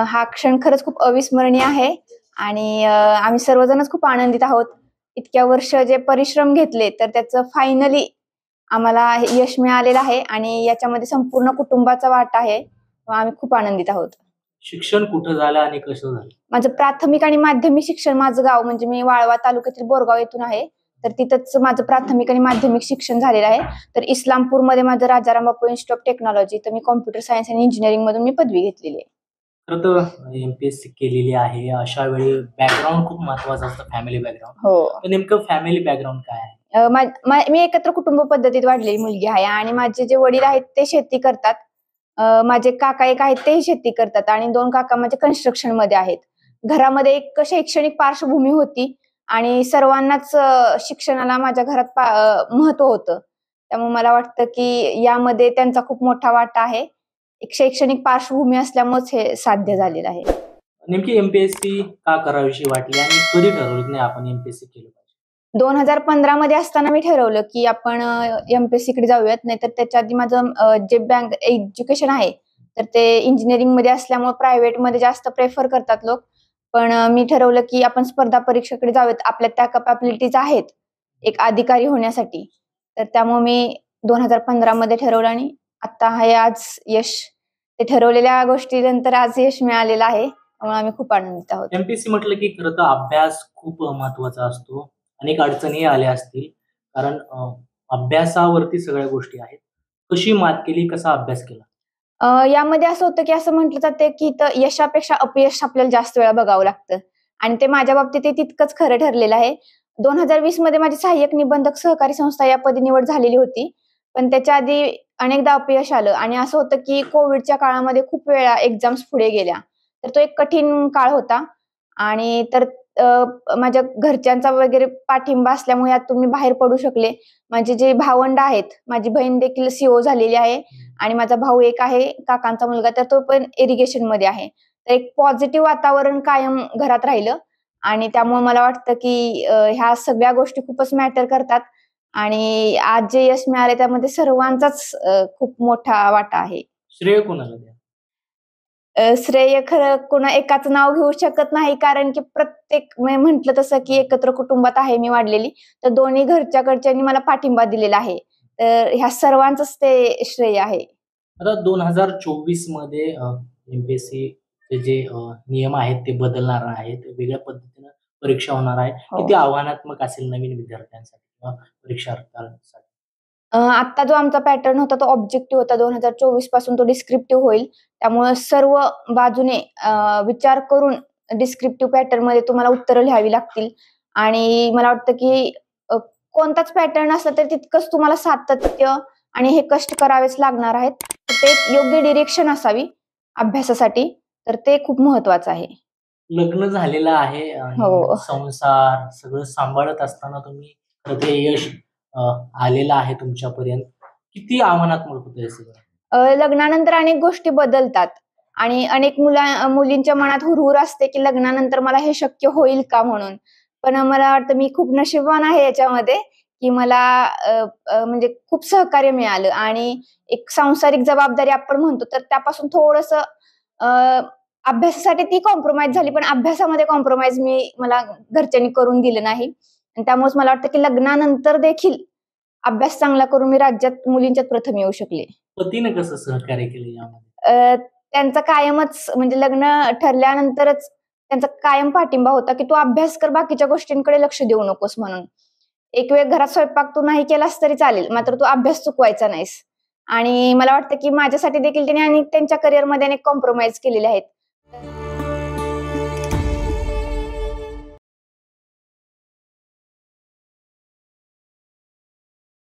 हा क्षण खरंच खूप अविस्मरणीय आहे आणि आम्ही सर्वजणच खूप आनंदित आहोत. इतक्या वर्ष जे परिश्रम घेतले तर त्याचं फायनली आम्हाला यश मिळालेलं आहे आणि याच्यामध्ये संपूर्ण कुटुंबाचा वाटा आहे. आम्ही खूप आनंदित आहोत. शिक्षण कुठं झालं आणि कसं झालं? माझं प्राथमिक आणि माध्यमिक शिक्षण माझं गाव म्हणजे मी वाळवा तालुक्यातील बोरगाव येथून आहे. तर तिथंच माझं प्राथमिक आणि माध्यमिक शिक्षण झालेलं आहे. तर इस्लामपूरमध्ये माझं Rajaram Bapu institute of technology तर मी कॉम्प्युटर सायन्स आणि इंजिनिअरिंग मधून मी पदवी घेतलेली आहे. खरं तर एमपीएससी केलेली आहे, अशा वेळी बॅकग्राऊंड खूप महत्वाचं असतं, फॅमिली बॅकग्राऊंड. हो. तर नेमकं फॅमिली बॅकग्राऊंड काय आहे? मी एकत्र कुटुंब पद्धतीत वाढलेली मुलगी आहे आणि माझे जे वडील आहेत ते शेती करतात. माझे काका एक आहेत तेही शेती करतात आणि 2 काका माझे कन्स्ट्रक्शन मध्ये आहेत. घरामध्ये एक शैक्षणिक पार्श्वभूमी होती आणि सर्वांनाच शिक्षणाला माझ्या घरात महत्व होतं. त्यामुळे मला वाटतं की यामध्ये त्यांचा खूप मोठा वाटा आहे. एक शैक्षणिक पार्श्वभूमी असल्यामुळेच हे साध्य झालेलं आहे. नेमकी एमपीएससी का करावीशी वाटली आणि कधी ठरवलं की नाही आपण एमपीएससी केलं पाहिजे? 2015 मध्ये असताना मी ठरवलं की आपण एमपीएससी कडे जाऊयात. नाहीतर त्याच्या आधी माझं जे बँक एज्युकेशन आहे तर ते इंजिनिअरिंग मध्ये असल्यामुळे प्रायव्हेट मध्ये जास्त प्रेफर करतात लोक. पण मी ठरवलं की आपण स्पर्धा परीक्षेकडे जाऊयात. आपल्या त्या कॅपॅबिलिटीज आहेत एक अधिकारी होण्यासाठी. तर त्यामुळे मी 2015 मध्ये ठरवलं आणि आता आहे आज यश. ते ठरवलेल्या गोष्टीनंतर आज यश मिळालेलं आहे. त्यामुळे आम्ही खूप आनंदित आहोत. एमपीएससी म्हटलं की खरं तर अभ्यास खूप महत्वाचा असतो. अनेक अडचणी आल्या असतील, कारण अभ्यासावरती सगळ्या गोष्टी आहेत. कशी मात केली, कसा अभ्यास केला? यामध्ये असं होतं की असं म्हटलं जाते की यशापेक्षा अपयश आपल्याला जास्त वेळा बघावं लागतं आणि ते माझ्या बाबतीत ते तितकंच खरं ठरलेलं आहे. 2020 मध्ये माझी सहाय्यक निबंधक सहकारी संस्था या पदी निवड झालेली होती. पण त्याच्या आधी अनेकदा अपयश आलं आणि असं होतं की कोविडच्या काळामध्ये खूप वेळा एक्झाम्स पुढे गेल्या. तर तो एक कठीण काळ होता आणि तर माझ्या घरच्यांचा वगैरे पाठिंबा असल्यामुळे यातून मी बाहेर पडू शकले. माझे जे भावंड आहेत, माझी बहीण देखील सीओ झालेली आहे आणि माझा भाऊ एक आहे काकांचा मुलगा, तर तो पण इरिगेशन मध्ये आहे. तर एक पॉझिटिव्ह वातावरण कायम घरात राहिलं आणि त्यामुळे मला वाटतं की ह्या सगळ्या गोष्टी खूपच मॅटर करतात आणि आज जे यश मिळाले त्यामध्ये सर्वांचाच खूप मोठा वाटा आहे. श्रेय कोणाला द्या? श्रेय खरं कोणा एकाच नाव घेऊ शकत नाही, कारण की प्रत्येक मी म्हटलं तसं की एकत्र कुटुंबात आहे मी वाढलेली. तर दोन्ही घरच्यांनी मला पाठिंबा दिलेला आहे. तर ह्या सर्वांचंच ते श्रेय आहे. आता 2024 मध्ये एमपीएससी चे जे नियम आहेत ते बदलणार आहेत. वेगळ्या पद्धतीनं परीक्षा होणार आहे. हो. किती आव्हानात्मक असेल नवीन विद्यार्थ्यांसाठी किंवा परीक्षार्थ्यांसाठी? आता जो आमचा पॅटर्न होता तो ऑब्जेक्टिव्ह होता. 2024 पासून तो डिस्क्रिप्टिव्ह होईल. त्यामुळे सर्व बाजूने विचार करून डिस्क्रिप्टिव्ह पॅटर्न मध्ये तुम्हाला उत्तरं लिहावी लागतील आणि मला वाटतं की कोणताच पॅटर्न असला तरी तितकंच तुम्हाला सातत्य आणि हे कष्ट करावेच लागणार आहेत. तर ते योग्य डिरेक्शन असावी अभ्यासासाठी. तर ते खूप महत्वाचं आहे. लग्न झालेलं आहे आणि हो. संसार सगळं सांभाळत असताना तुम्ही खरं ते यश आलेलं आहे तुमच्यापर्यंत. किती आव्हानात्मक होतं हे सगळं? लग्नानंतर अनेक गोष्टी बदलतात आणि अनेक मुलींच्या मनात हुरहुर असते की लग्नानंतर मला हे शक्य होईल का म्हणून. पण मला वाटतं मी खूप नशीबवान आहे याच्यामध्ये की मला म्हणजे खूप सहकार्य मिळालं आणि एक सांसारिक जबाबदारी आपण म्हणतो तर त्यापासून थोडंसं अभ्यासासाठी ती कॉम्प्रोमाइज झाली, पण अभ्यासामध्ये कॉम्प्रोमाइज मला घरच्यांनी करून दिलं नाही आणि त्यामुळेच मला वाटतं की लग्नानंतर देखील अभ्यास चांगला करून मी राज्यात मुलींच्यात प्रथम येऊ शकले. पतीने कसं सहकार्य केलं यामध्ये? त्यांचा कायमच म्हणजे लग्न ठरल्यानंतरच त्यांचा कायम पाठिंबा होता की तू अभ्यास कर, बाकीच्या गोष्टींकडे लक्ष देऊ नकोस म्हणून. एक वेळ घरात स्वयंपाक तू नाही केलास तरी चालेल, मात्र तू अभ्यास चुकवायचा नाहीस. आणि मला वाटतं की माझ्यासाठी देखील त्यांनी आणि त्यांच्या करिअरमध्ये अनेक कॉम्प्रोमाइज केलेले आहेत.